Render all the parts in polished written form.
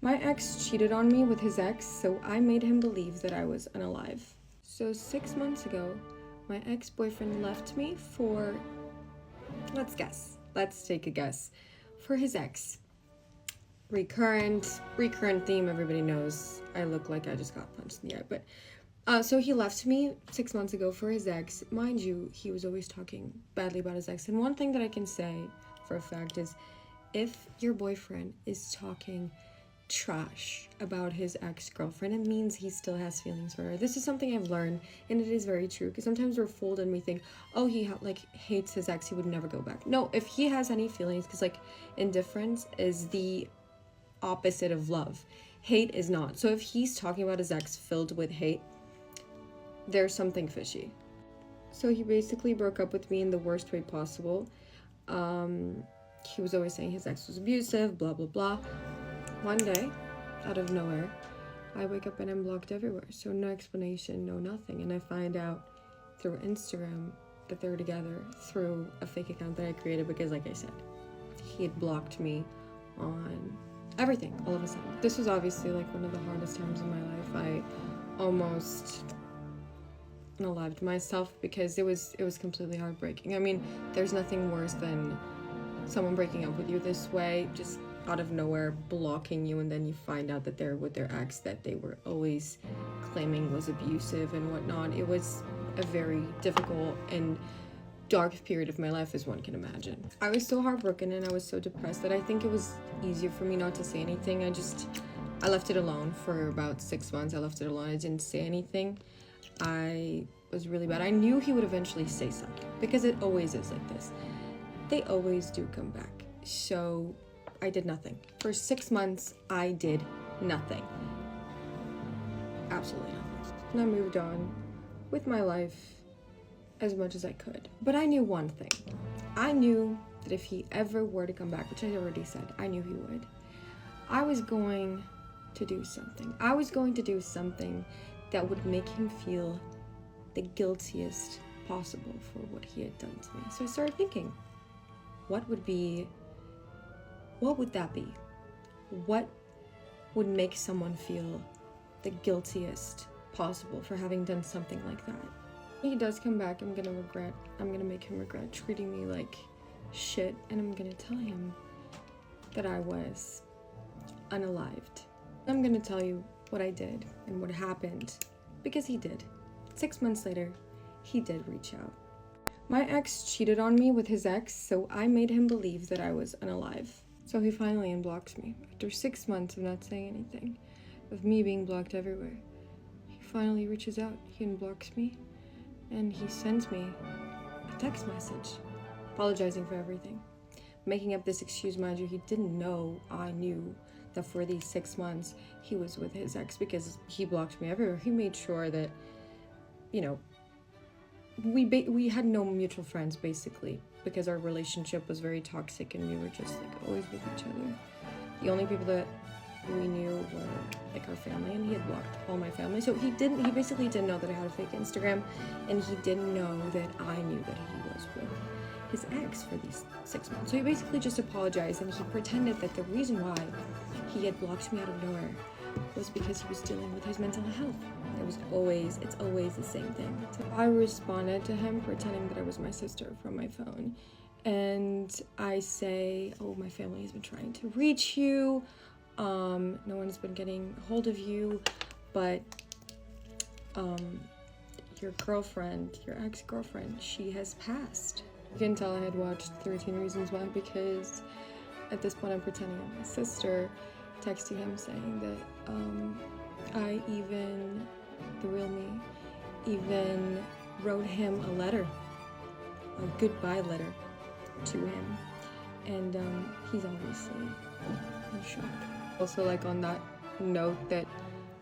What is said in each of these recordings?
My ex cheated on me with his ex, so I made him believe that I was unalive. So 6 months ago, my ex-boyfriend left me for, let's guess, let's take a guess, for his ex. Recurrent theme, everybody knows I look like I just got punched in the eye, but so he left me 6 months ago for his ex. Mind you, he was always talking badly about his ex, and one thing that I can say for a fact is if your boyfriend is talking trash about his ex-girlfriend, it means he still has feelings for her. This is something I've learned, and it is very true, because sometimes we're fooled and we think, oh, he hates his ex, he would never go back. No, if he has any feelings, because indifference is the opposite of love. Hate is not. So if he's talking about his ex filled with hate, there's something fishy. So he basically broke up with me in the worst way possible. He was always saying his ex was abusive, blah blah blah. One day, out of nowhere, I wake up and I'm blocked everywhere. So no explanation, no nothing. And I find out through Instagram that they're together through a fake account that I created because, like I said, he had blocked me on everything all of a sudden. This was obviously one of the hardest times in my life. I almost unalived myself because it was completely heartbreaking. I mean, there's nothing worse than someone breaking up with you this way, just out of nowhere blocking you, and then you find out that they're with their ex that they were always claiming was abusive and whatnot. It was a very difficult and dark period of my life, as one can imagine. I was so heartbroken and I was so depressed that I think it was easier for me not to say anything. I left it alone for about 6 months. I left it alone. I didn't say anything. I was really bad. I knew he would eventually say something because it always is like this. They always do come back. So I did nothing. For 6 months, I did nothing. Absolutely nothing. And I moved on with my life as much as I could. But I knew one thing. I knew that if he ever were to come back, which I already said, I knew he would, I was going to do something. I was going to do something that would make him feel the guiltiest possible for what he had done to me. So I started thinking, what would that be? What would make someone feel the guiltiest possible for having done something like that? When he does come back, I'm gonna make him regret treating me like shit, and I'm gonna tell him that I was unalived. I'm gonna tell you what I did and what happened, because he did. 6 months later, he did reach out. My ex cheated on me with his ex, so I made him believe that I was unalive. So he finally unblocks me. After 6 months of not saying anything, of me being blocked everywhere, he finally reaches out. He unblocks me, and he sends me a text message apologizing for everything, making up this excuse. Mind you, he didn't know I knew that for these 6 months he was with his ex because he blocked me everywhere. He made sure that, we had no mutual friends basically because our relationship was very toxic and we were just always with each other. The only people that we knew were our family, and he had blocked all my family. So he basically didn't know that I had a fake Instagram, and he didn't know that I knew that he was with his ex for these 6 months. So he basically just apologized, and he pretended that the reason why he had blocked me out of nowhere was because he was dealing with his mental health. It's always the same thing. So I responded to him pretending that I was my sister from my phone. And I say, oh, my family has been trying to reach you. No one's been getting a hold of you, but your ex-girlfriend, she has passed. You can tell I had watched 13 Reasons Why because at this point I'm pretending I'm my sister, texting him saying that I even, the real me, even wrote him a letter, a goodbye letter to him, and he's obviously in shock. Also, on that note that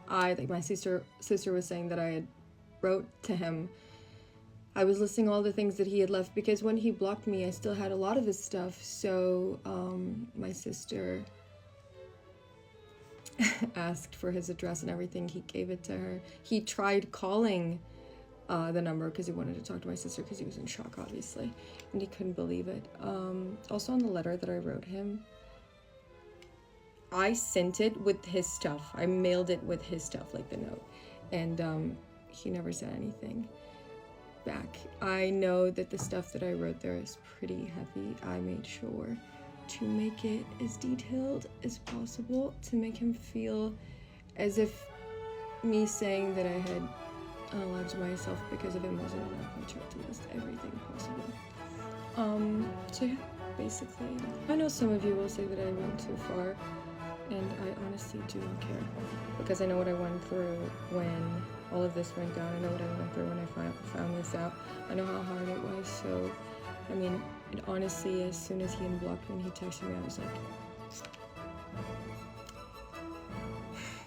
my sister was saying that I had wrote to him, I was listing all the things that he had left because when he blocked me, I still had a lot of his stuff. So my sister asked for his address and everything. He gave it to her. He tried calling the number because he wanted to talk to my sister because he was in shock, obviously, and he couldn't believe it. Also on the letter that I wrote him, I sent it with his stuff. I mailed it with his stuff, like the note. And he never said anything back. I know that the stuff that I wrote there is pretty heavy. I made sure to make it as detailed as possible to make him feel as if me saying that I had unalived myself because of him wasn't enough. I tried to list everything possible. So yeah, basically. I know some of you will say that I went too far, and I honestly do not care, because I know what I went through when all of this went down. I know what I went through when I found this out. I know how hard it was, so, I mean, and honestly, as soon as he unblocked me and he texted me, I was like,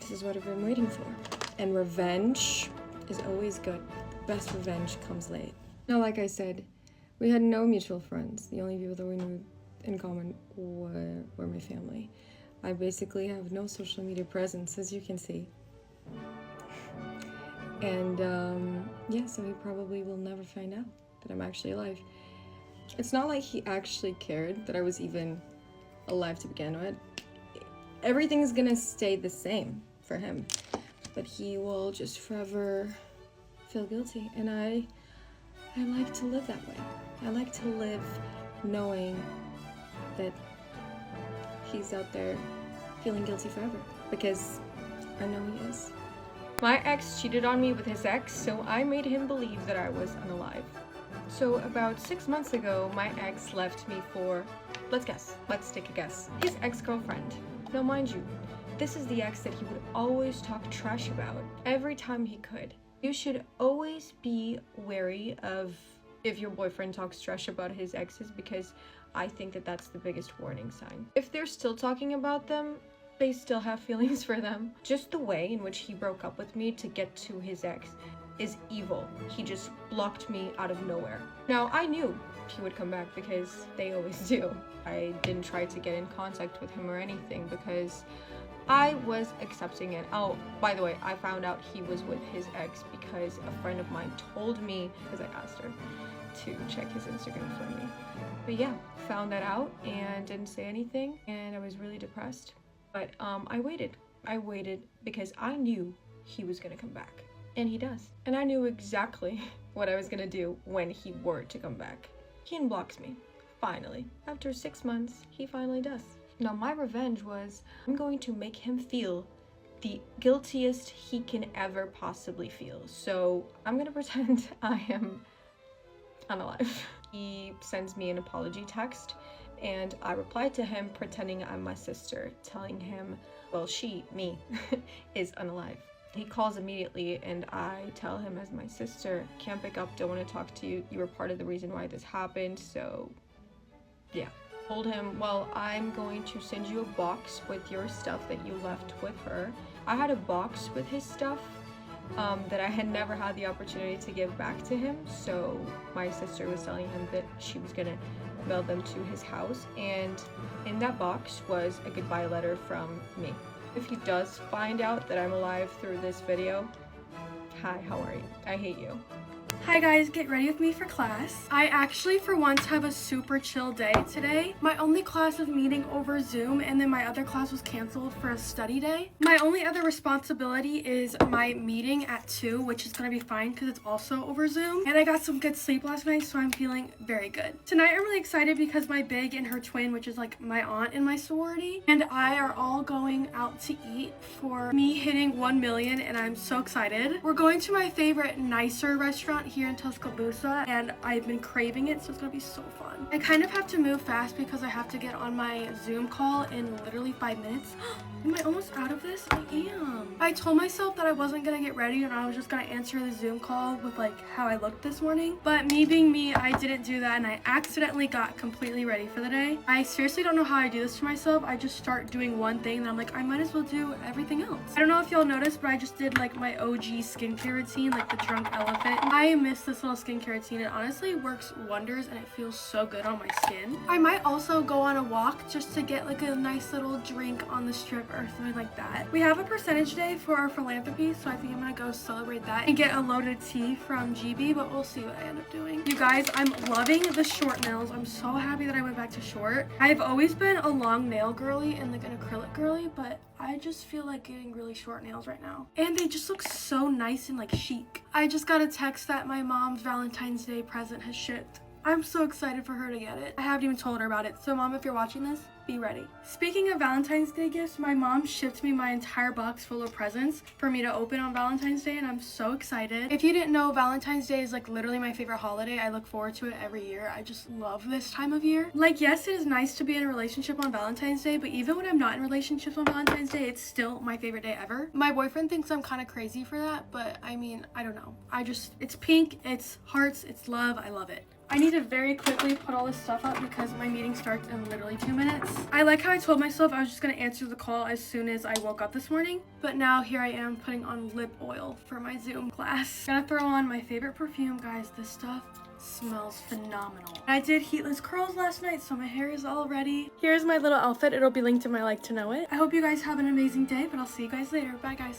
this is what I've been waiting for. And revenge is always good. The best revenge comes late. Now, like I said, we had no mutual friends. The only people that we knew in common were my family. I basically have no social media presence, as you can see. And yeah, so he probably will never find out that I'm actually alive. It's not like he actually cared that I was even alive to begin with. Everything's gonna stay the same for him, but he will just forever feel guilty. And I like to live that way. I like to live knowing that he's out there feeling guilty forever, because I know he is. My ex cheated on me with his ex, so I made him believe that I was unalive. So about 6 months ago, my ex left me for, let's guess, let's take a guess, his ex-girlfriend. Now mind you, this is the ex that he would always talk trash about every time he could. You should always be wary of if your boyfriend talks trash about his exes, because I think that that's the biggest warning sign. If they're still talking about them, they still have feelings for them. Just the way in which he broke up with me to get to his ex is evil. He just blocked me out of nowhere. Now, I knew he would come back because they always do. I didn't try to get in contact with him or anything because I was accepting it. Oh, by the way, I found out he was with his ex because a friend of mine told me, because I asked her to check his Instagram for me. But yeah, found that out and didn't say anything, and I was really depressed. But I waited. I waited because I knew he was gonna come back. And he does. And I knew exactly what I was gonna do when he were to come back. He unblocks me. Finally. After 6 months, he finally does. Now my revenge was, I'm going to make him feel the guiltiest he can ever possibly feel. So I'm gonna pretend I am unalive. He sends me an apology text, and I replied to him pretending I'm my sister, telling him, well, me, is unalive. He calls immediately, and I tell him as my sister, can't pick up, don't want to talk to you, you were part of the reason why this happened, so yeah. Told him, well, I'm going to send you a box with your stuff that you left with her. I had a box with his stuff that I had never had the opportunity to give back to him, so my sister was telling him that she was gonna mail them to his house, and in that box was a goodbye letter from me. If he does find out that I'm alive through this video, hi, how are you? I hate you. Hi guys, get ready with me for class. I actually for once have a super chill day today. My only class was meeting over Zoom, and then my other class was canceled for a study day. My only other responsibility is my meeting at 2, which is gonna be fine because it's also over Zoom. And I got some good sleep last night, so I'm feeling very good. Tonight I'm really excited because my big and her twin, which is like my aunt in my sorority, and I are all going out to eat for me hitting 1 million, and I'm so excited. We're going to my favorite nicer restaurant here in Tuscaloosa, and I've been craving it, so it's gonna be so fun. I kind of have to move fast because I have to get on my Zoom call in literally 5 minutes. Am I almost out of this? I am. I told myself that I wasn't gonna get ready and I was just gonna answer the Zoom call with like how I looked this morning, but me being me, I didn't do that and I accidentally got completely ready for the day. I seriously don't know how I do this to myself. I just start doing one thing and I'm like, I might as well do everything else. I don't know if y'all noticed, but I just did like my OG skincare routine, like the drunk elephant. I miss this little skincare routine. It honestly works wonders and it feels so good on my skin. I might also go on a walk just to get like a nice little drink on the strip or something like that. We have a percentage day for our philanthropy, so I think I'm gonna go celebrate that and get a loaded tea from GB, but we'll see what I end up doing. You guys, I'm loving the short nails. I'm so happy that I went back to short. I've always been a long nail girly and like an acrylic girly, but I just feel like getting really short nails right now. And they just look so nice and like chic. I just got a text that my mom's Valentine's Day present has shipped. I'm so excited for her to get it. I haven't even told her about it. So mom, if you're watching this, be ready. Speaking of Valentine's Day gifts, my mom shipped me my entire box full of presents for me to open on Valentine's Day, and I'm so excited. If you didn't know, Valentine's Day is like literally my favorite holiday. I look forward to it every year. I just love this time of year. Like, yes, it is nice to be in a relationship on Valentine's Day, but even when I'm not in relationships on Valentine's Day, it's still my favorite day ever. My boyfriend thinks I'm kind of crazy for that, but I mean, I don't know. It's pink, it's hearts, it's love. I love it. I need to very quickly put all this stuff up because my meeting starts in literally 2 minutes. I like how I told myself I was just gonna answer the call as soon as I woke up this morning, but now here I am putting on lip oil for my Zoom class. Gonna throw on my favorite perfume, guys. This stuff smells phenomenal. I did heatless curls last night, so my hair is all ready. Here's my little outfit. It'll be linked in my like to know it. I hope you guys have an amazing day, but I'll see you guys later. Bye, guys.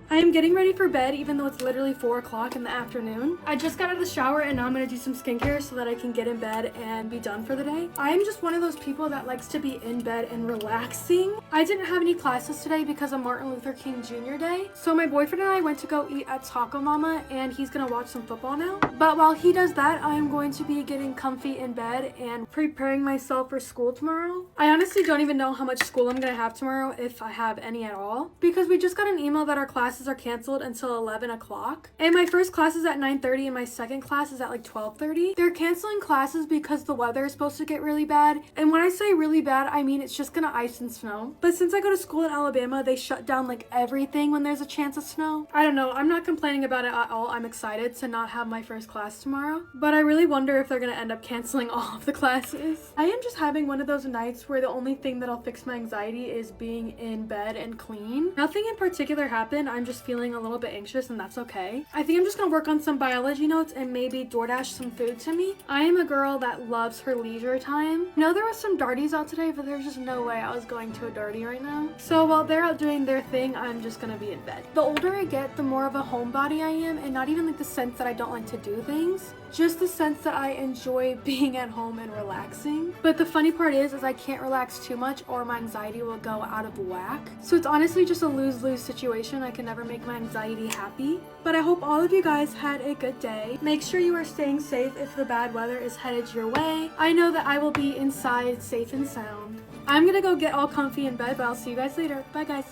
I am getting ready for bed even though it's literally 4 o'clock in the afternoon. I just got out of the shower and now I'm gonna do some skincare so that I can get in bed and be done for the day. I am just one of those people that likes to be in bed and relaxing. I didn't have any classes today because of Martin Luther King Jr. Day. So my boyfriend and I went to go eat at Taco Mama and he's gonna watch some football now. But while he does that, I am going to be getting comfy in bed and preparing myself for school tomorrow. I honestly don't even know how much school I'm gonna have tomorrow, if I have any at all, because we just got an email that our classes are canceled until 11 o'clock. And my first class is at 9:30 and my second class is at like 12:30. They're canceling classes because the weather is supposed to get really bad. And when I say really bad, I mean it's just gonna ice and snow. But since I go to school in Alabama, they shut down like everything when there's a chance of snow. I don't know. I'm not complaining about it at all. I'm excited to not have my first class tomorrow. But I really wonder if they're gonna end up canceling all of the classes. I am just having one of those nights where the only thing that'll fix my anxiety is being in bed and clean. Nothing in particular happened. I'm just feeling a little bit anxious and that's okay. I think I'm just gonna work on some biology notes and maybe DoorDash some food to me. I am a girl that loves her leisure time. I know there was some darties out today, but there's just no way I was going to a darty right now. So while they're out doing their thing, I'm just gonna be in bed. The older I get, the more of a homebody I am, and not even like the sense that I don't like to do things, just the sense that I enjoy being at home and relaxing. But the funny part is I can't relax too much or my anxiety will go out of whack. So it's honestly just a lose-lose situation. I can never make my anxiety happy. But I hope all of you guys had a good day. Make sure you are staying safe if the bad weather is headed your way. I know that I will be inside safe and sound. I'm gonna go get all comfy in bed, but I'll see you guys later. Bye, guys.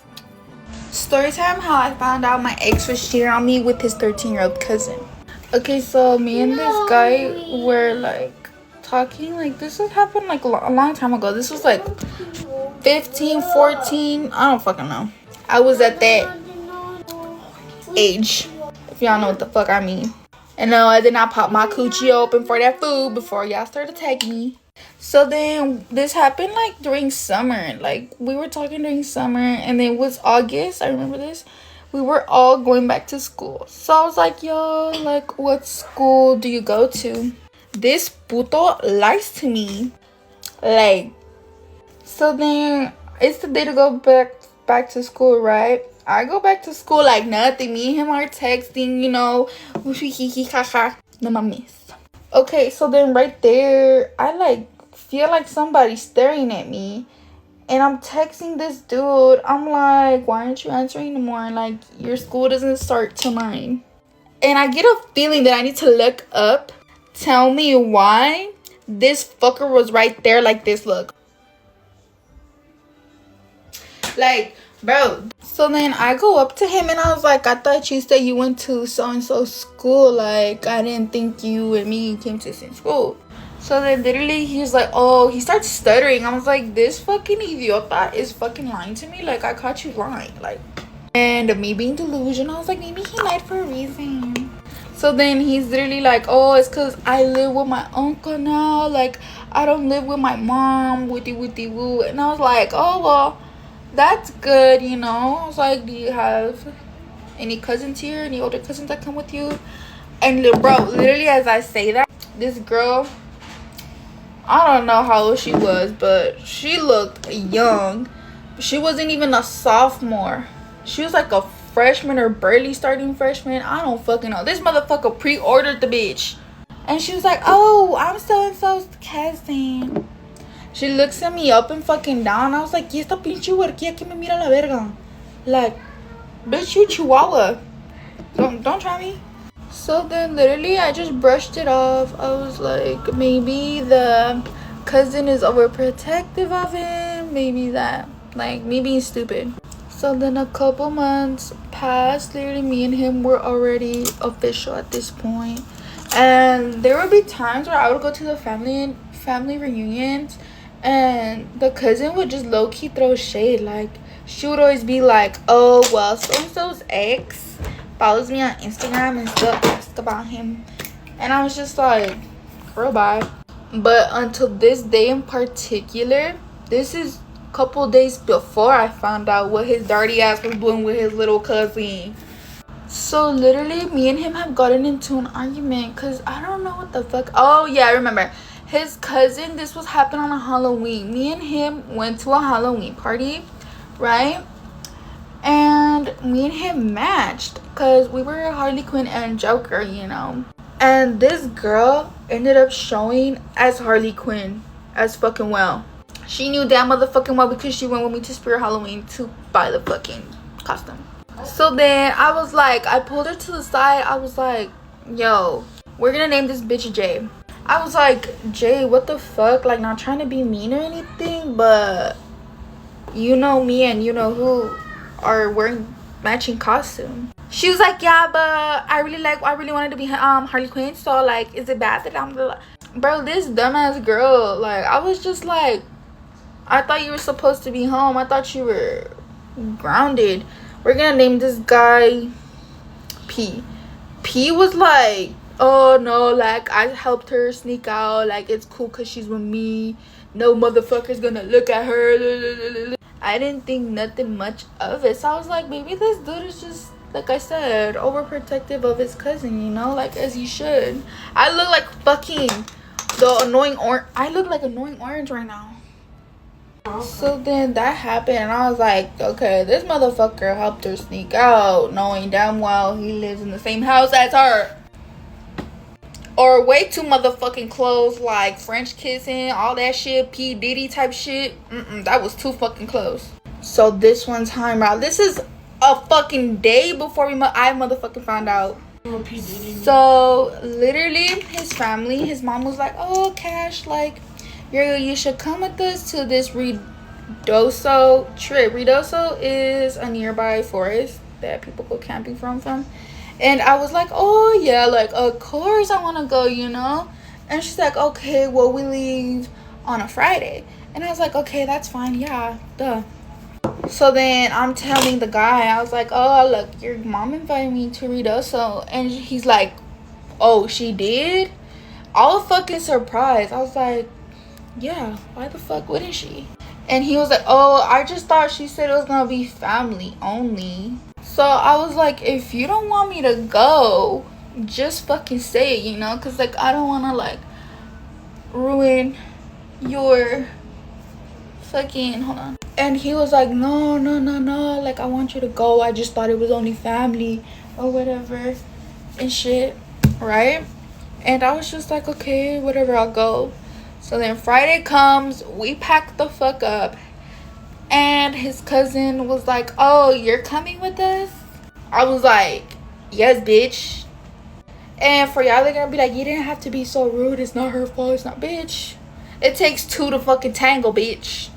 Storytime, how I found out my ex was cheating on me with his 13-year-old cousin. Okay, so me and this guy were like talking. Like, this had happened like a long time ago. This was like 15, 14. I don't fucking know. I was at that age, if y'all know what the fuck I mean. And no, I did not pop my coochie open for that food before y'all started tagging me. So then this happened like during summer. Like, we were talking during summer and it was August. I remember this. We were all going back to school. So I was like, yo, like, what school do you go to? This puto lies to me. Like, so then it's the day to go back to school, right? I go back to school like nothing. Me and him are texting, you know. No mames. Okay, so then right there, I like feel like somebody's staring at me. And I'm texting this dude. I'm like, why aren't you answering anymore? Like, your school doesn't start till 9. And I get a feeling that I need to look up. Tell me why this fucker was right there like this. Look. Like, bro. So then I go up to him and I was like, I thought you said you went to so-and-so school. Like, I didn't think you and me came to the same school. So then literally he's like, oh, he starts stuttering. I was like, this fucking idiota is fucking lying to me. Like, I caught you lying. Like, and me being delusional, I was like, maybe he lied for a reason. So then he's literally like, oh, it's because I live with my uncle now. Like, I don't live with my mom. Wooty woo. And I was like, oh, well, that's good, you know. I was like, do you have any cousins here? Any older cousins that come with you? And bro, literally as I say that, this girl, I don't know how old she was, but she looked young. She wasn't even a sophomore. She was like a freshman or barely starting freshman. I don't fucking know. This motherfucker pre-ordered the bitch. And she was like, oh, I'm so-and-so's cousin. She looks at me up and fucking down. I was like, ¿y esta pinche huerquilla que me mira la verga? Like, bitch, you chihuahua. Don't try me. So then literally I just brushed it off. I was like, maybe the cousin is overprotective of him. Maybe that. Like, me being stupid. So then a couple months passed. Literally me and him were already official at this point. And there would be times where I would go to the family reunions and the cousin would just low-key throw shade. Like, she would always be like, oh, well, so-and-so's ex follows me on Instagram and still ask about him. And I was just like, girl, bye. But until this day in particular, this is a couple days before I found out what his dirty ass was doing with his little cousin. So literally me and him have gotten into an argument because I don't know what the fuck. Oh yeah, I remember. His cousin, this was happening on a Halloween. Me and him went to a Halloween party, right? And me and him matched because we were Harley Quinn and Joker, you know. And this girl ended up showing as Harley Quinn as fucking well. She knew damn motherfucking well because she went with me to Spirit Halloween to buy the fucking costume. So then I was like, I pulled her to the side. I was like, yo, we're gonna name this bitch Jay. I was like, Jay, what the fuck? Like, not trying to be mean or anything, but you know me and you know who are wearing matching costume. She was like, yeah, but I really wanted to be Harley Quinn, so like, is it bad that I'm the... Bro, this dumbass girl, like, I was just like, I thought you were supposed to be home. I thought you were grounded. We're gonna name this guy P. P was like, oh no, like, I helped her sneak out, like, it's cool because she's with me, no motherfucker's gonna look at her. I didn't think nothing much of it. So I was like, maybe this dude is just, like I said, overprotective of his cousin, you know, like, as he should. I look like fucking the annoying orange. I look like annoying orange right now. So then that happened and I was like, okay, this motherfucker helped her sneak out knowing damn well he lives in the same house as her. Or way too motherfucking close, like French kissing, all that shit, P. Diddy type shit. That was too fucking close. So this one time, bro, this is a fucking day before I motherfucking found out. So literally his family, his mom was like, oh, Cash, like, you should come with us to this Redoso trip. Redoso is a nearby forest that people go camping from. And I was like, oh yeah, like, of course I want to go, you know. And she's like, okay, well, we leave on a Friday. And I was like, okay, that's fine, yeah, duh. So then I'm telling the guy, I was like, oh, look, your mom invited me to Redoso. And he's like, oh, she did? All fucking surprised. I was like, yeah, why the fuck wouldn't she? And he was like, oh, I just thought she said it was gonna be family only. So I was like, if you don't want me to go, just fucking say it, you know, because like, I don't want to like ruin your fucking, hold on. And he was like, no, like, I want you to go. I just thought it was only family or whatever and shit, right? And I was just like, okay, whatever, I'll go. So then Friday comes, we pack the fuck up, and his cousin was like, oh, you're coming with us? I was like, yes, bitch. And for y'all, they're gonna be like, you didn't have to be so rude, it's not her fault, it's not, bitch. It takes two to fucking tangle, bitch.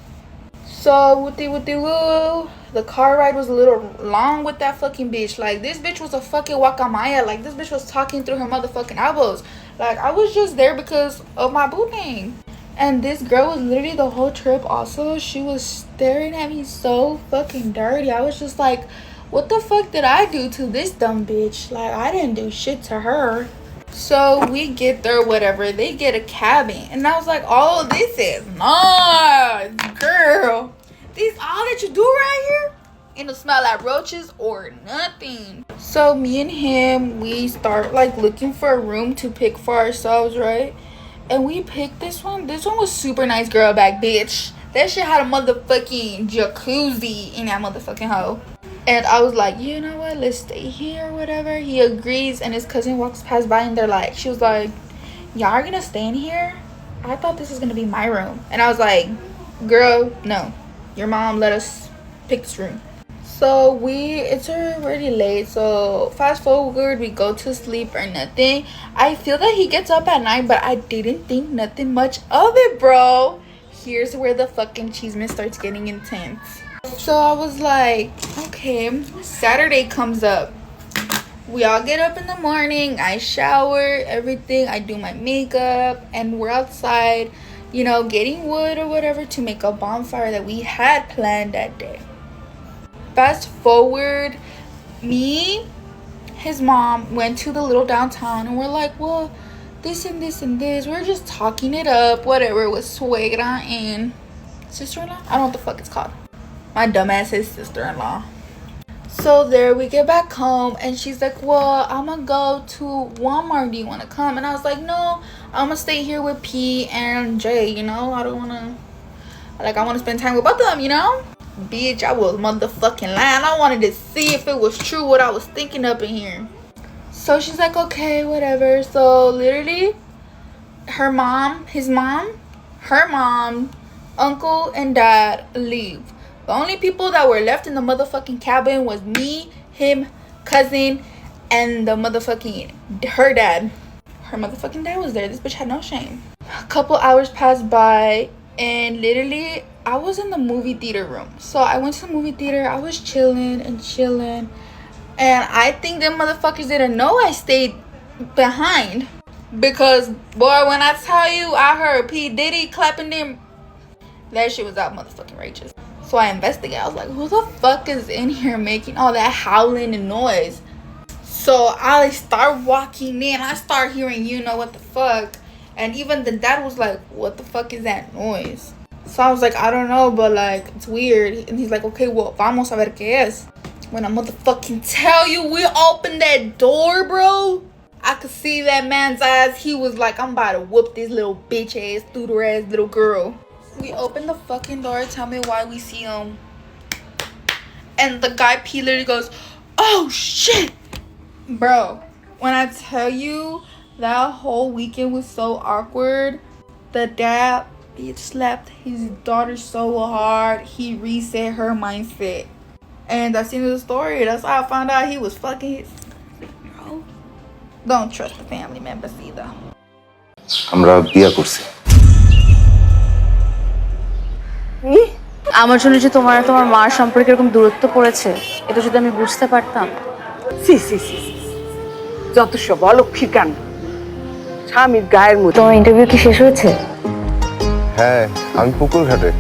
So woo, the car ride was a little long with that fucking bitch. Like, this bitch was a fucking guacamaya. Like, this bitch was talking through her motherfucking elbows. Like, I was just there because of my boo thing. And this girl was literally the whole trip also. She was staring at me so fucking dirty. I was just like, what the fuck did I do to this dumb bitch? Like, I didn't do shit to her. So we get there, whatever. They get a cabin. And I was like, oh, this is nice, girl. This all that you do right here? and it smell like roaches or nothing. So me and him, we start like looking for a room to pick for ourselves, right? And we picked this one. This one was super nice, girl back, bitch. That shit had a motherfucking jacuzzi in that motherfucking hoe. And I was like, you know what, let's stay here or whatever. He agrees, and his cousin walks past by, and she was like, y'all are gonna stay in here? I thought this was gonna be my room. And I was like, girl, no. Your mom let us pick this room. So it's already late. So fast forward, we go to sleep or nothing. I feel that he gets up at night, but I didn't think nothing much of it, bro. Here's where the fucking cheeseman starts getting intense. So I was like, okay, Saturday comes up. We all get up in the morning. I shower, everything. I do my makeup, and we're outside, getting wood or whatever to make a bonfire that we had planned that day. Fast forward, me, his mom went to the little downtown, and we're like, well, this and this and this. We're just talking it up, whatever, with suegra and sister-in-law. I don't know what the fuck it's called. My dumbass is sister-in-law. So there we get back home, and she's like, well, I'm gonna go to Walmart. Do you want to come? And I was like, no, I'm gonna stay here with P and J. I don't want to, I want to spend time with both of them, Bitch, I was motherfucking lying. I wanted to see if it was true what I was thinking up in here. So she's like, okay, whatever. So literally, her mom, her mom, uncle, and dad leave. The only people that were left in the motherfucking cabin was me, him, cousin, and the motherfucking her dad. Her motherfucking dad was there. This bitch had no shame. A couple hours passed by, and literally I was in the movie theater room. So I went to the movie theater. I was chilling, and I think them motherfuckers didn't know I stayed behind, because boy, when I tell you I heard P Diddy clapping them, that shit was out motherfucking righteous. So I investigated. I was like, who the fuck is in here making all that howling and noise? So I start walking in. I start hearing, what the fuck. And even the dad was like, what the fuck is that noise? So I was like, I don't know, but it's weird. And he's like, okay, well, vamos a ver qué es. When I motherfucking tell you, we opened that door, bro. I could see that man's eyes. He was like, I'm about to whoop this little bitch ass, tutor ass little girl. We open the fucking door. Tell me why we see him. And the guy P literally goes, oh shit. Bro, when I tell you that whole weekend was so awkward, the dad bitch slapped his daughter so hard, he reset her mindset. And that's the end of the story. That's how I found out he was fucking his bro. Don't trust the family members either. আমরা বিয়ে করছি। আমার জন্য যে তোমার মার সম্পর্কে এরকম দূরত্ব পড়েছে, এটা যদি আমি বুঝতে পারতাম। সি সি সি যত সব অলক্ষীর কাণ্ড, স্বামীর গায়ের মধ্যে। তোমার ইন্টারভিউ কি শেষ হয়েছে? হ্যাঁ, আমি পুকুর ঘাটে।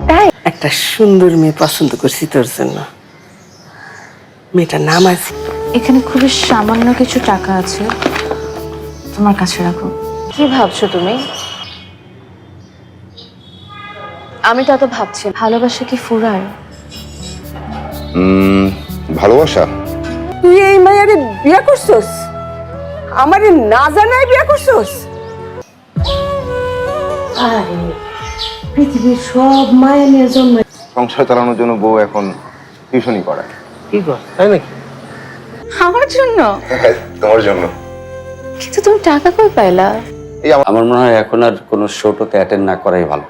তাই? একটা সুন্দর মেয়ে পছন্দ করছি তোর জন্য। মেয়েটার নাম আছে। এখানে খুবই সামান্য কিছু টাকা আছে, তোমার কাছে রাখো। কি ভাবছো তুমি? আমি তো ভাবছি, ভালোবাসা কি ফুরায়? ভালোবাসা? তুই এই মায়ারে বিয়ে করছস? আমারে না জানায় বিয়ে করছস? আরে পৃথিবীর সব মায়া নিয়ে জন্ম। সংসার চালানোর জন্য বউ এখন টিউশনি করায়। কি কর, তাই নাকি? আমার জন্য? তোমার জন্য। কিন্তু তুমি টাকা কই পাইলা? আমার মনে হয় এখন আর কোনো শোটোতে অ্যাটেন্ড না করাই ভালো।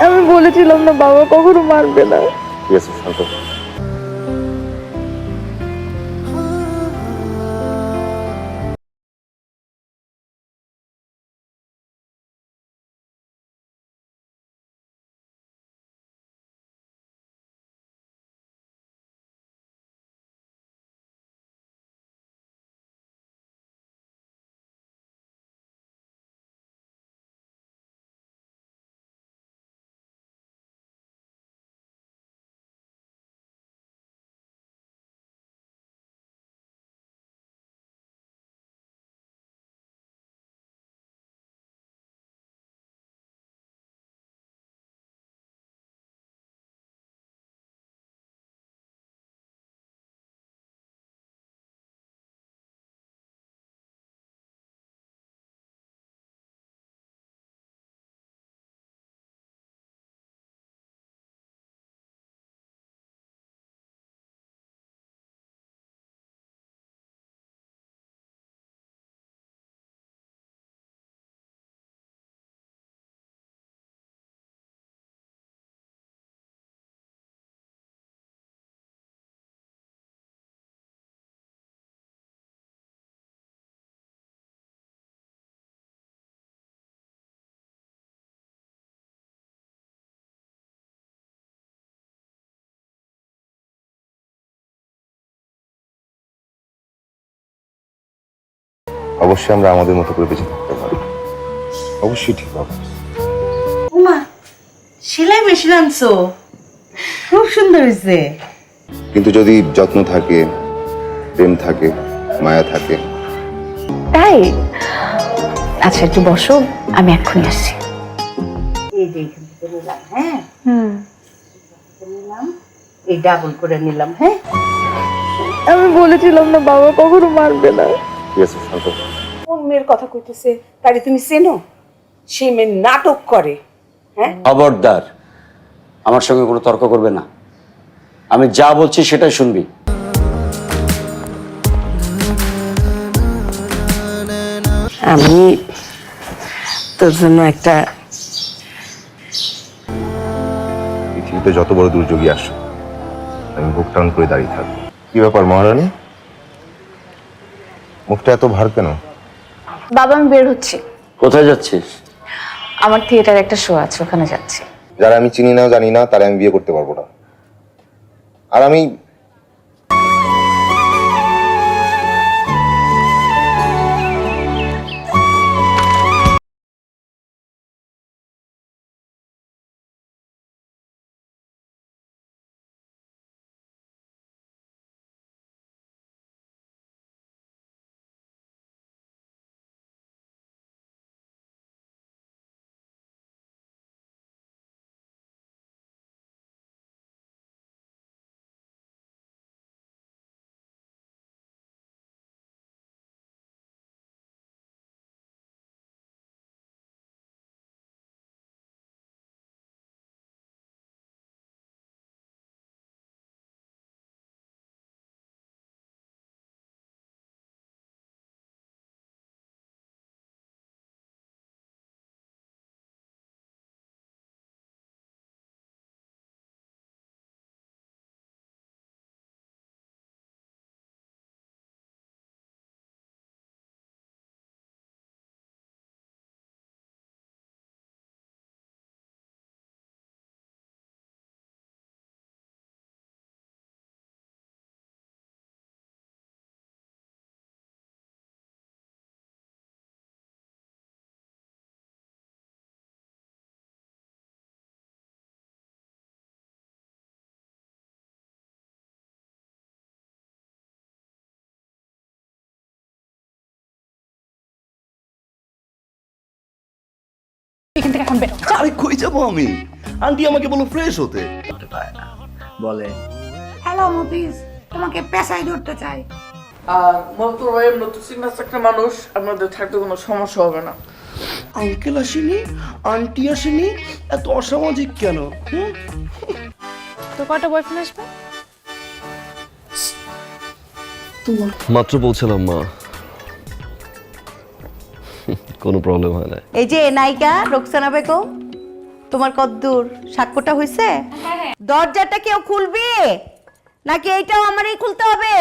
আমি বলেছিলাম না বাবা কখনো মারবে না। ঠিক আছে, শান্ত। অবশ্যই আমরা আমাদের মতো করে বেঁচে থাকতে পারি। অবশ্যই ঠিক হবে। উমা সেলাই মেশিন আনছো, খুব সুন্দর হয়েছে। কিন্তু যদি যত্ন থাকে, প্রেম থাকে, মায়া থাকে। তাই? আচ্ছা একটু বসো, আমি এক্ষুনি আসছি। এই যে এখান থেকে নিলাম, হ্যাঁ নিলাম, এই ডাবল করে নিলাম। হ্যাঁ আমি বলেছিলাম না বাবা কখনো মারবে না। ঠিক আছে, শান্ত হও। কোন মেয়ের কথা কইতেছে তারে তুমি চেনো? সেই মেয়ে নাটক করে। হ্যাঁ, খবরদার, আমার সঙ্গে কোনো তর্ক করবে না। আমি যা বলছি সেটাই শুনবি। আমি তোর জন্য একটা পৃথিবীতে যত বড় দুর্যোগী আসো, আমি বুক টান করে দাঁড়িয়ে থাকবো। কি ব্যাপার মহারানী, মুখটা এত ভার কেন? বাবা আমি বের হচ্ছি, কোথায় যাচ্ছিস? আমার থিয়েটারে একটা শো আছে, ওখানে যাচ্ছি। যারা আমি চিনি না জানি না তারা আমি বিয়ে করতে পারবো না। আর আমি আরে কই যাবো আমি? আন্টি আমাকে বলো ফ্রেশ হতে। বলে হ্যালো মফিজ, তোমাকে পেশায় ধরতে চাই। মফতুর ভাই এমনি তো সিনিয়র একটা মানুষ, আপনাদের থাকতে কোনো সমস্যা হবে না। আঙ্কেল আসেনি, আন্টি আসেনি, এত অসামাজিক কেন? তো কটা বয়ফ্রেন্ড আসবে? মাত্র পৌঁছালাম মা, কোনো প্রবলেম হয় না। এই যে নায়িকা রোকসানা বেগম, তোমার কদ্দূর সাক্ষ্যটা হয়েছে? দরজাটা কেউ খুলবে নাকি এইটাও আমারই খুলতে হবে?